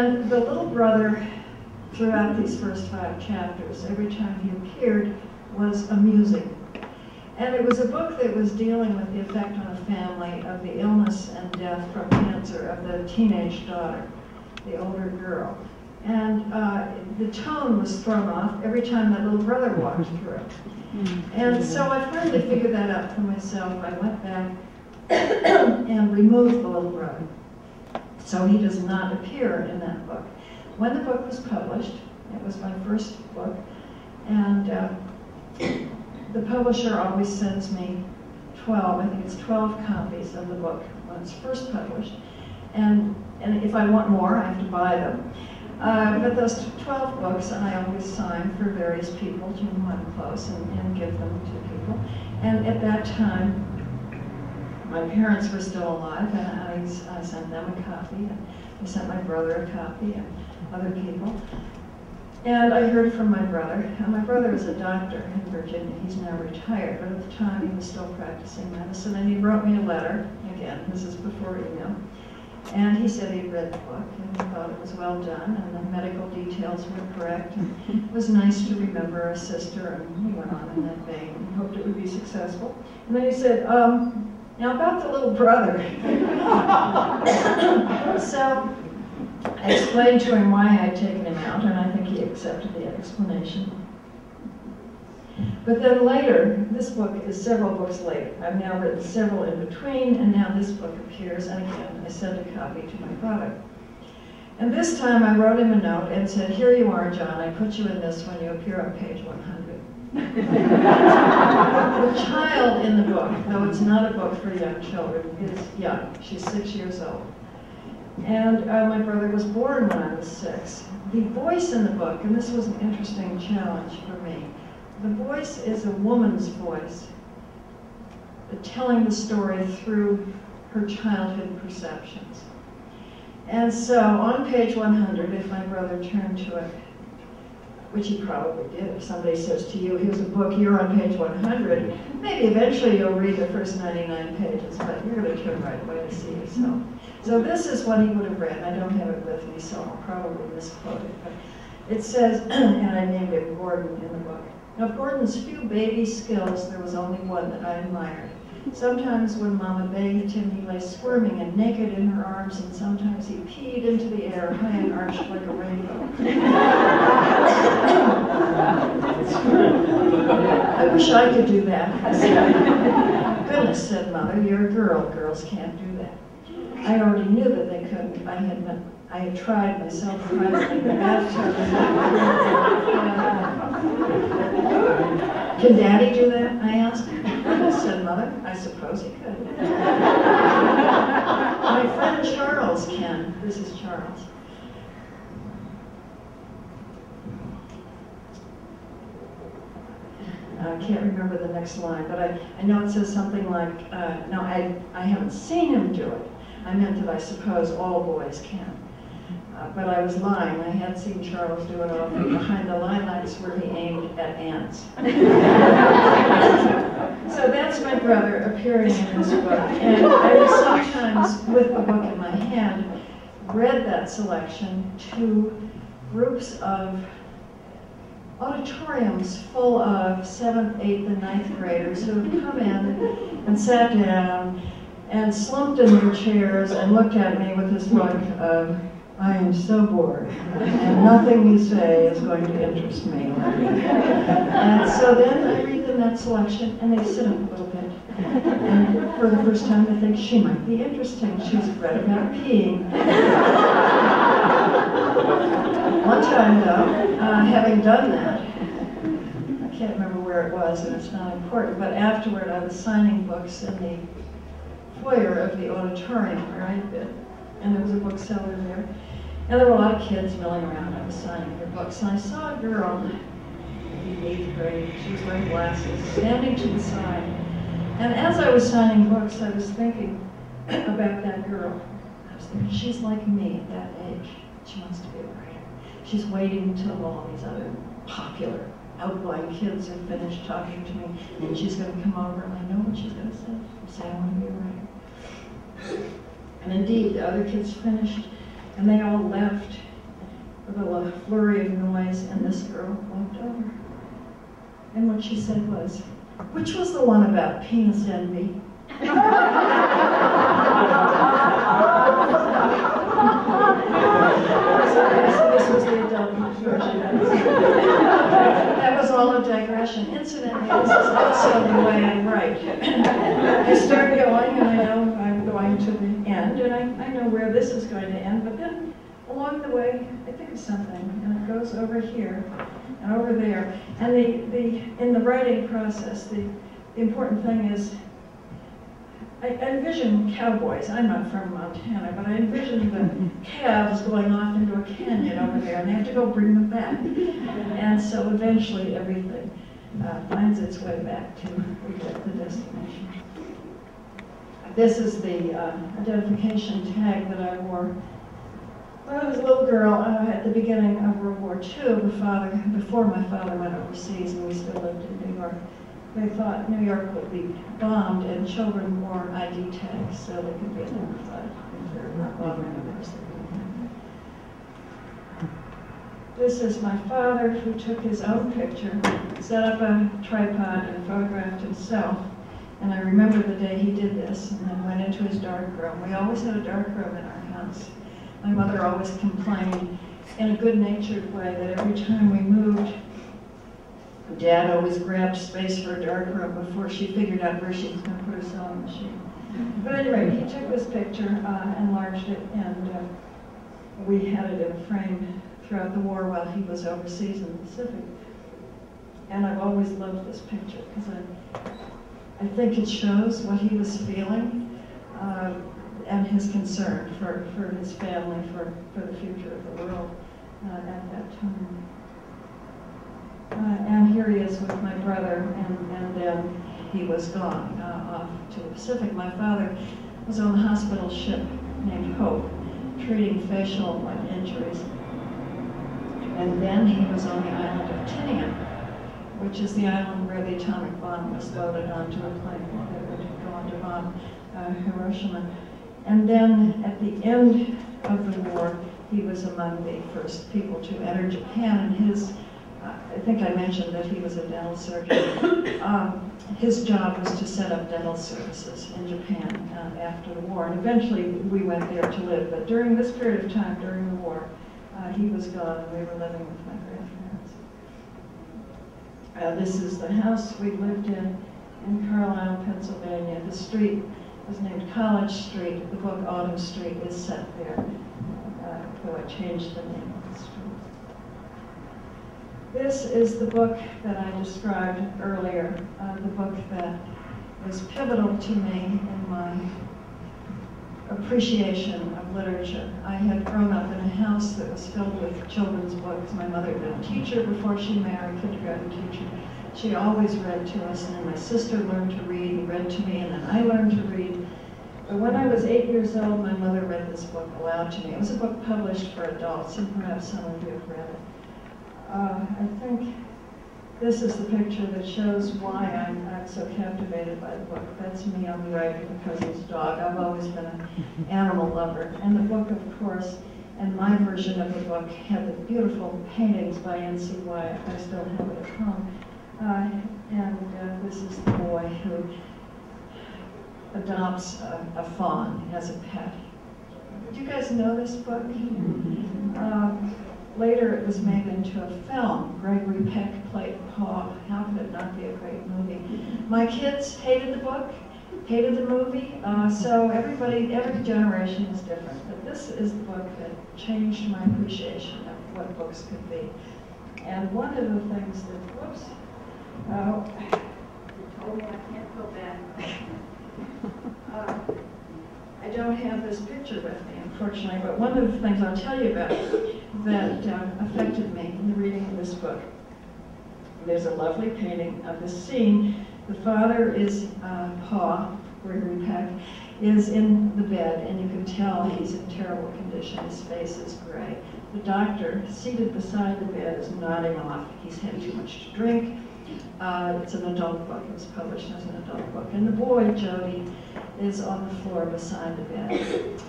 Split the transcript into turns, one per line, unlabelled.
And the little brother, throughout these first 5 chapters, every time he appeared, was amusing. And it was a book that was dealing with the effect on a family of the illness and death from cancer of the teenage daughter, the older girl. And the tone was thrown off every time that little brother walked through it. And so I finally figured that out for myself. I went back and removed the little brother. So he does not appear in that book. When the book was published, it was my first book, and the publisher always sends me 12, I think it's 12 copies of the book when it's first published. And if I want more, I have to buy them. But those 12 books, I always sign for various people to whom I'm close and give them to people. And at that time, my parents were still alive, and I sent them a copy, and I sent my brother a copy, and other people. And I heard from my brother, and my brother is a doctor in Virginia. He's now retired, but at the time he was still practicing medicine, and he wrote me a letter. Again, this is before email. And he said he'd read the book, and he thought it was well done, and the medical details were correct, and it was nice to remember a sister, and he went on in that vein, and hoped it would be successful. And then he said, now about the little brother. So I explained to him why I had taken him out, and I think he accepted the explanation. But then later, this book is several books later. I've now written several in between, and now this book appears, and again, I sent a copy to my brother. And this time I wrote him a note and said, here you are, John, I put you in this when you appear on page 100. The child in the book, though it's not a book for young children, is young. She's 6 years old. And my brother was born when I was 6. The voice in the book, and this was an interesting challenge for me, the voice is a woman's voice, telling the story through her childhood perceptions. And so on page 100, if my brother turned to it, which he probably did, if somebody says to you, here's a book, you're on page 100, maybe eventually you'll read the first 99 pages, but you're going to turn right away to see yourself. So this is what he would have read. I don't have it with me, so I'll probably misquote it. But it says, and I named it Gordon in the book. Of Gordon's few baby skills, there was only one that I admired. Sometimes when Mama bathed him, he lay squirming and naked in her arms, and sometimes he peed into the air, high and arched like a rainbow. I wish I could do that. I said, goodness, said Mother, you're a girl. Girls can't do that. I already knew that they couldn't. I had tried myself privately in the bathtub. Can Daddy do that? I asked. Said Mother. I suppose he could. My friend Charles can. This is Charles. I can't remember the next line, but I know it says something like, no, I haven't seen him do it. I meant that I suppose all boys can. But I was lying. I had seen Charles do it off behind the lilacs where he aimed at ants. So that's my brother appearing in this book. And I was sometimes, with the book in my hand, read that selection to groups of auditoriums full of 7th, 8th, and 9th graders who had come in and sat down and slumped in their chairs and looked at me with this look of, I am so bored, and nothing you say is going to interest me. And so then I read them that selection, and they sit up a little bit. And for the first time, I think, she might be interesting. She's read about peeing. One time, though, having done that, I can't remember where it was, and it's not important, but afterward I was signing books in the foyer of the auditorium where I'd been, and there was a bookseller there. And there were a lot of kids milling around. I was signing their books, and I saw a girl, maybe 8th grade, she was wearing glasses, standing to the side. And as I was signing books, I was thinking about that girl. I was thinking, she's like me at that age. She wants to be a writer. She's waiting until all these other popular, outgoing kids have finished talking to me, and she's going to come over, and I know what she's going to say. Say, I want to be a writer. And indeed, the other kids finished, and they all left, little flurry of noise, and this girl walked over. And what she said was, "Which was the one about penis envy?" This was the adult version. That was all a digression. Incidentally, this is also the way I write. I start going, and I know I'm going to the end, and I know where this is going to end, but then along the way, I think of something, and it goes over here and over there. And in the writing process, the important thing is, I envision cowboys. I'm not from Montana, but I envision the calves going off into a canyon over there, and they have to go bring them back. And so eventually everything finds its way back to the destination. This is the identification tag that I wore when I was a little girl at the beginning of World War II. Before my father went overseas, and we still lived in New York. They thought New York would be bombed, and children wore ID tags so they could be identified if they're not bombing the person. This is my father, who took his own picture, set up a tripod, and photographed himself. And I remember the day he did this, and then went into his dark room. We always had a dark room in our house. My mother always complained in a good-natured way that every time we moved, Dad always grabbed space for a dark room before she figured out where she was going to put her sewing machine. But anyway, he took this picture, enlarged it, and we had it in a frame throughout the war while he was overseas in the Pacific. And I've always loved this picture because I think it shows what he was feeling and his concern for his family, for the future of the world at that time. And here he is with my brother, and then he was gone off to the Pacific. My father was on a hospital ship named Hope, treating facial injuries. And then he was on the island of Tinian, which is the island where the atomic bomb was loaded onto a plane that would go on to bomb Hiroshima. And then at the end of the war, he was among the first people to enter Japan, and I think I mentioned that he was a dental surgeon. His job was to set up dental services in Japan after the war, and eventually we went there to live. But during this period of time, during the war, he was gone, and we were living with my grandparents. This is the house we lived in Carlisle, Pennsylvania. The street was named College Street. The book Autumn Street is set there, though I changed the name of the street. This is the book that I described earlier, the book that was pivotal to me in my appreciation of literature. I had grown up in a house that was filled with children's books. My mother had been a teacher before she married, kindergarten teacher. She always read to us, and then my sister learned to read and read to me, and then I learned to read. But when I was 8 years old, my mother read this book aloud to me. It was a book published for adults, and perhaps some of you have read it. I think this is the picture that shows why I'm so captivated by the book. That's me on the right with a cousin's dog. I've always been an animal lover. And the book, of course, and my version of the book had the beautiful paintings by N.C. Wyatt. I still have it at home. This is the boy who adopts a fawn as a pet. Did you guys know this book? Later it was made into a film. Gregory Peck played Paw. How could it not be a great movie? My kids hated the book, hated the movie, so every generation is different. But this is the book that changed my appreciation of what books could be. And one of the things that, whoops, you told me I can't go back. I don't have this picture with me, unfortunately, but one of the things I'll tell you about that affected me in the reading of this book. There's a lovely painting of this scene. The father is Paw, Gregory Peck, is in the bed, and you can tell he's in terrible condition. His face is gray. The doctor, seated beside the bed, is nodding off. He's had too much to drink. It's an adult book. It was published as an adult book. And the boy, Jody, is on the floor beside the bed.